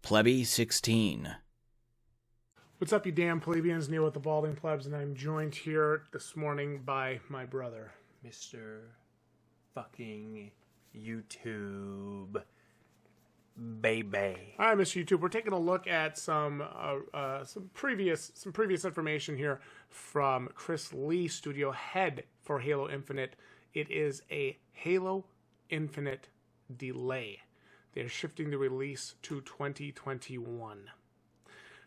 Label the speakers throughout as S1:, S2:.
S1: Plebby16.
S2: What's up, you damn plebeians? Neil with the Balding Plebs, and I'm joined here this morning by my brother,
S3: Mr. fucking YouTube baby.
S2: All right, Mr. YouTube. We're taking a look at some previous information here from Chris Lee, studio head for Halo Infinite. It is a Halo Infinite delay. They're shifting the release to 2021.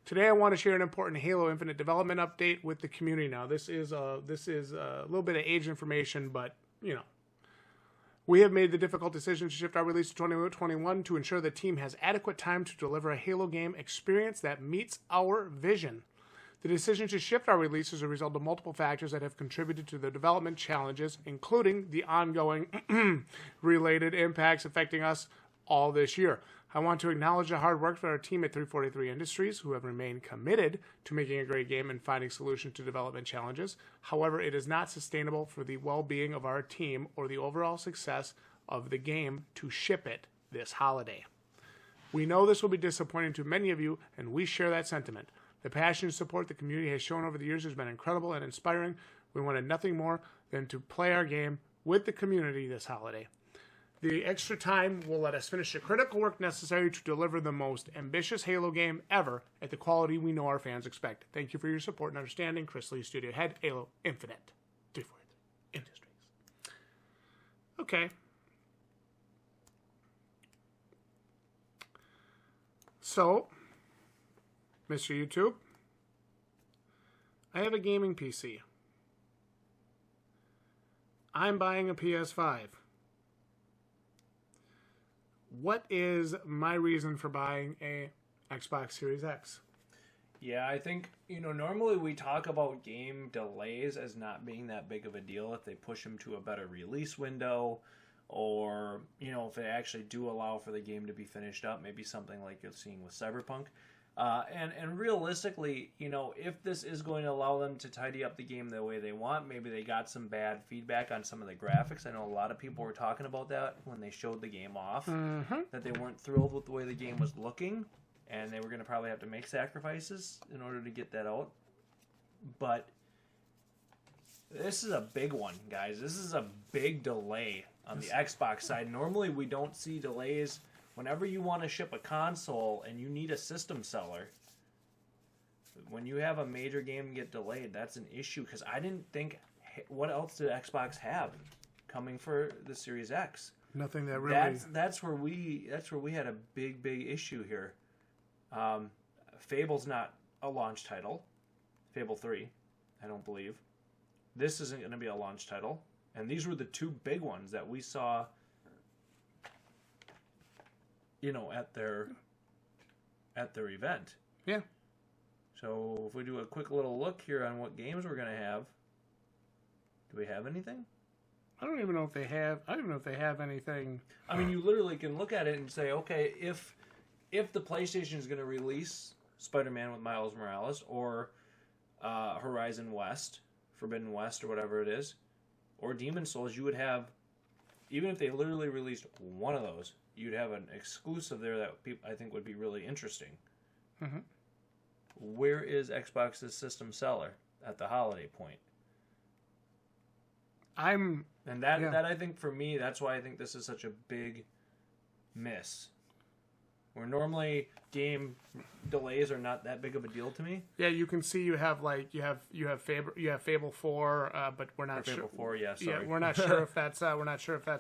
S2: Today, I want to share an important Halo Infinite development update with the community. Now, this is a little bit of age information, but you know, we have made the difficult decision to shift our release to 2021 to ensure the team has adequate time to deliver a Halo game experience that meets our vision. The decision to shift our release is a result of multiple factors that have contributed to the development challenges, including the ongoing related impacts affecting us all this year. I want to acknowledge the hard work of our team at 343 Industries, who have remained committed to making a great game and finding solutions to development challenges. However, it is not sustainable for the well-being of our team or the overall success of the game to ship it this holiday. We know this will be disappointing to many of you, and we share that sentiment. The passion and support the community has shown over the years has been incredible and inspiring. We wanted nothing more than to play our game with the community this holiday. The extra time will let us finish the critical work necessary to deliver the most ambitious Halo game ever at the quality we know our fans expect. Thank you for your support and understanding. Chris Lee, studio head, Halo Infinite, 343 Industries. Okay. So, Mr. YouTube, I have a gaming PC. I'm buying a PS5. What is my reason for buying a Xbox Series X?
S3: Yeah, I think, normally we talk about game delays as not being that big of a deal if they push them to a better release window, or, if they actually do allow for the game to be finished up, maybe something like you're seeing with Cyberpunk. And realistically, if this is going to allow them to tidy up the game the way they want, maybe they got some bad feedback on some of the graphics. I know a lot of people were talking about that when they showed the game off, that they weren't thrilled with the way the game was looking, and they were going to probably have to make sacrifices in order to get that out. But this is a big one, guys. This is a big delay on the Xbox side. Normally, we don't see delays. Whenever you want to ship a console and you need a system seller, when you have a major game get delayed, that's an issue. Because I didn't think, what else did Xbox have coming for the Series X?
S2: Nothing that really.
S3: That's where we had a big issue here. Fable's not a launch title. Fable 3, I don't believe. This isn't going to be a launch title, and these were the two big ones that we saw. At their event.
S2: Yeah.
S3: So if we do a quick little look here on what games we're gonna have, do we have anything?
S2: I don't even know if they have. I don't even know if they have anything.
S3: I mean, you literally can look at it and say, okay, if the PlayStation is gonna release Spider-Man with Miles Morales or Horizon West, Forbidden West, or whatever it is, or Demon's Souls, you would have, even if they literally released one of those, you'd have an exclusive there that I think would be really interesting.
S2: Mm-hmm.
S3: Where is Xbox's system seller at the holiday point? That I think for me, that's why I think this is such a big miss. Where normally game delays are not that big of a deal to me.
S2: Yeah, you can see you have Fable 4, but we're not sure.
S3: Fable 4, yeah, sorry.
S2: Yeah, we're not sure if that's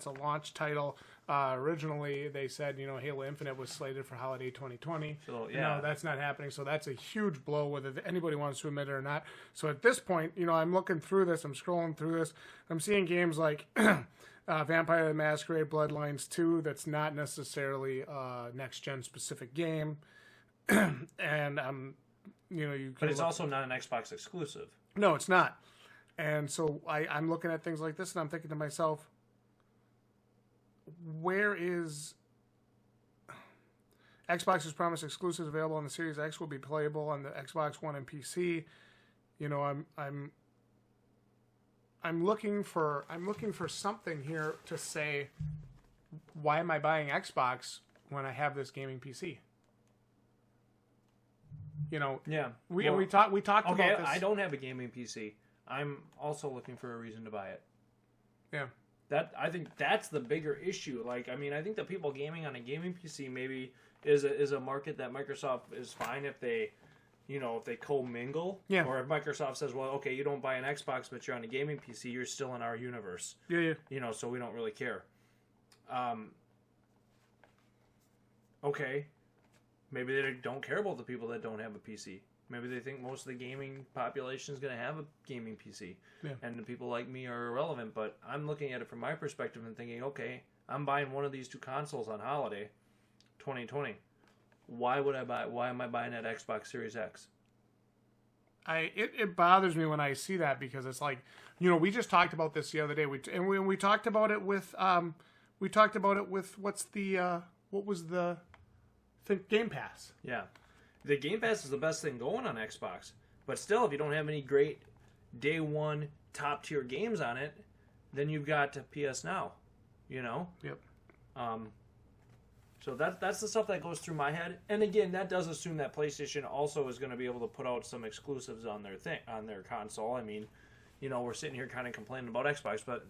S2: a launch title. Originally, they said Halo Infinite was slated for holiday 2020.
S3: So yeah,
S2: no, that's not happening. So that's a huge blow, whether anybody wants to admit it or not. So at this point, I'm looking through this, I'm scrolling through this, I'm seeing games like Vampire the Masquerade Bloodlines 2. That's not necessarily a next gen specific game, and
S3: but it's also not an Xbox exclusive.
S2: No, it's not. And so I'm looking at things like this, and I'm thinking to myself, where is Xbox's promised exclusives available on the Series X will be playable on the Xbox One and PC? I'm looking for something here to say, why am I buying Xbox when I have this gaming PC? You know,
S3: Yeah.
S2: we talked about this.
S3: I don't have a gaming PC. I'm also looking for a reason to buy it.
S2: Yeah.
S3: I think that's the bigger issue. Like, I mean, I think the people gaming on a gaming PC maybe is a market that Microsoft is fine if they, if they commingle.
S2: Yeah.
S3: Or if Microsoft says, well, okay, you don't buy an Xbox, but you're on a gaming PC, you're still in our universe.
S2: Yeah.
S3: So we don't really care. Okay. Maybe they don't care about the people that don't have a PC. Maybe they think most of the gaming population is going to have a gaming PC. Yeah. And the people like me are irrelevant. But I'm looking at it from my perspective and thinking, okay, I'm buying one of these two consoles on holiday 2020. Why am I buying that Xbox Series X?
S2: It bothers me when I see that, because it's like, we just talked about this the other day. We talked about it with Game Pass.
S3: Yeah. The Game Pass is the best thing going on Xbox. But still, if you don't have any great day one top tier games on it, then you've got PS Now.
S2: Yep.
S3: So that's the stuff that goes through my head. And again, that does assume that PlayStation also is going to be able to put out some exclusives on their console. I mean, we're sitting here kind of complaining about Xbox, but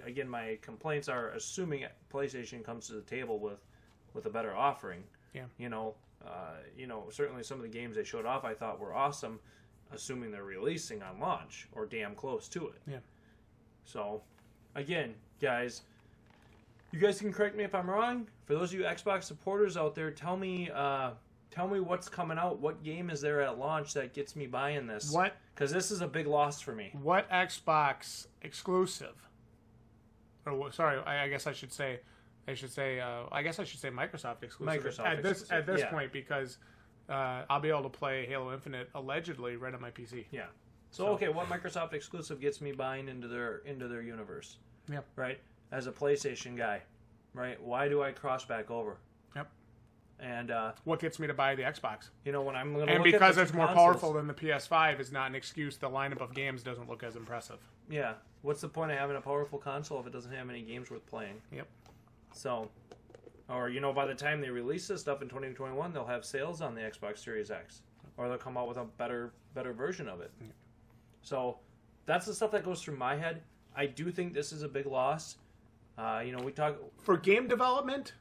S3: again, my complaints are assuming PlayStation comes to the table with a better offering.
S2: Yeah.
S3: Certainly some of the games they showed off I thought were awesome, assuming they're releasing on launch or damn close to it.
S2: Yeah.
S3: So, again, guys, you guys can correct me if I'm wrong. For those of you Xbox supporters out there, tell me what's coming out. What game is there at launch that gets me buying this? Because this is a big loss for me.
S2: What Xbox exclusive? Or sorry, I guess I should say Microsoft exclusive. At this point, because I'll be able to play Halo Infinite allegedly right on my PC.
S3: Yeah. So okay, what Microsoft exclusive gets me buying into their universe?
S2: Yeah.
S3: Right. As a PlayStation guy, right? Why do I cross back over?
S2: Yep.
S3: And
S2: what gets me to buy the Xbox?
S3: When I'm going to
S2: and
S3: look
S2: because
S3: at
S2: it's more powerful than the PS5 is not an excuse. The lineup of games doesn't look as impressive.
S3: Yeah. What's the point of having a powerful console if it doesn't have any games worth playing?
S2: Yep.
S3: So, or by the time they release this stuff in 2021, they'll have sales on the Xbox Series X, or they'll come out with a better version of it. Yeah. So, that's the stuff that goes through my head. I do think this is a big loss. We talk
S2: for game development.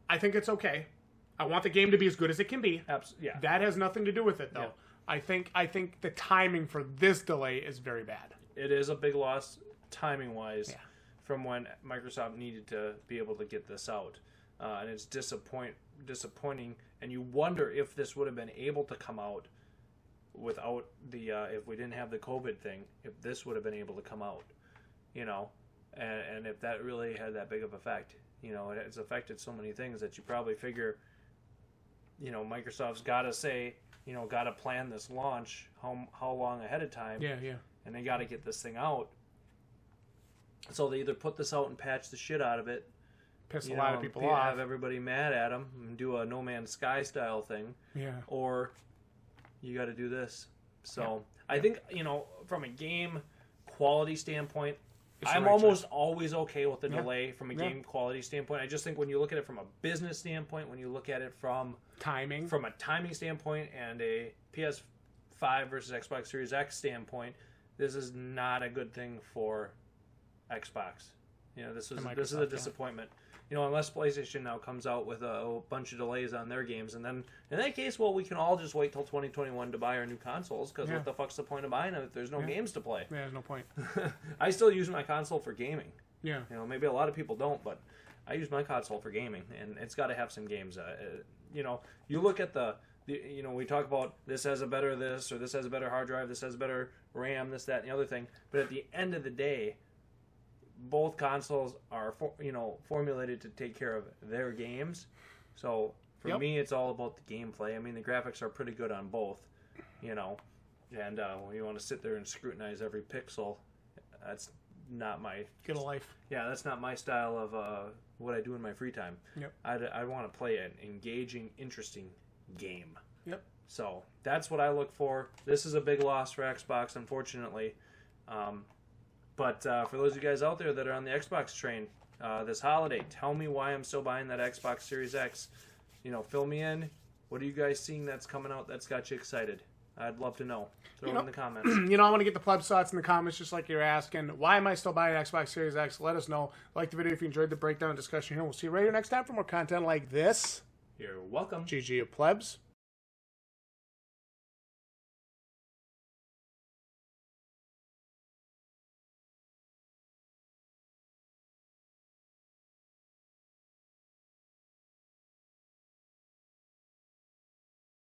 S2: I think it's okay. I want the game to be as good as it can be.
S3: Yeah.
S2: That has nothing to do with it, though. Yeah. I think the timing for this delay is very bad.
S3: It is a big loss timing wise. Yeah. From when Microsoft needed to be able to get this out. And it's disappointing, and you wonder if this would have been able to come out without if we didn't have the COVID thing, if this would have been able to come out, and if that really had that big of effect. It's affected so many things that you probably figure, Microsoft's got to say, got to plan this launch how long ahead of time.
S2: Yeah.
S3: And they got to get this thing out. So they either put this out and patch the shit out of it,
S2: piss a lot of people off,
S3: have everybody mad at them, and do a No Man's Sky style thing.
S2: Yeah.
S3: Or you got to do this. So I think from a game quality standpoint, I'm almost always okay with the delay from a game quality standpoint. I just think when you look at it from a business standpoint, when you look at it from a timing standpoint, and a PS5 versus Xbox Series X standpoint, this is not a good thing for Xbox. This is a disappointment. Unless PlayStation now comes out with a bunch of delays on their games, and then in that case, well, we can all just wait till 2021 to buy our new consoles, because what the fuck's the point of buying them if there's no games to play?
S2: Yeah, there's no point.
S3: I still use my console for gaming.
S2: Yeah.
S3: Maybe a lot of people don't, but I use my console for gaming, and it's got to have some games. You look at we talk about this has a better this, or this has a better hard drive, this has a better RAM, this, that, and the other thing, but at the end of the day, both consoles are formulated to take care of their games. So for me, it's all about the gameplay. I mean, the graphics are pretty good on both, and when you want to sit there and scrutinize every pixel, that's not my
S2: get a life.
S3: Yeah, that's not my style of what I do in my free time.
S2: Yep.
S3: I want to play an engaging, interesting game.
S2: Yep.
S3: So that's what I look for. This is a big loss for Xbox, unfortunately. But for those of you guys out there that are on the Xbox train this holiday, tell me why I'm still buying that Xbox Series X. Fill me in. What are you guys seeing that's coming out that's got you excited? I'd love to know. Throw it in the comments.
S2: I want to get the Plebs thoughts in the comments, just like you're asking. Why am I still buying an Xbox Series X? Let us know. Like the video if you enjoyed the breakdown and discussion here. We'll see you right here next time for more content like this.
S3: You're welcome.
S2: GG of Plebs.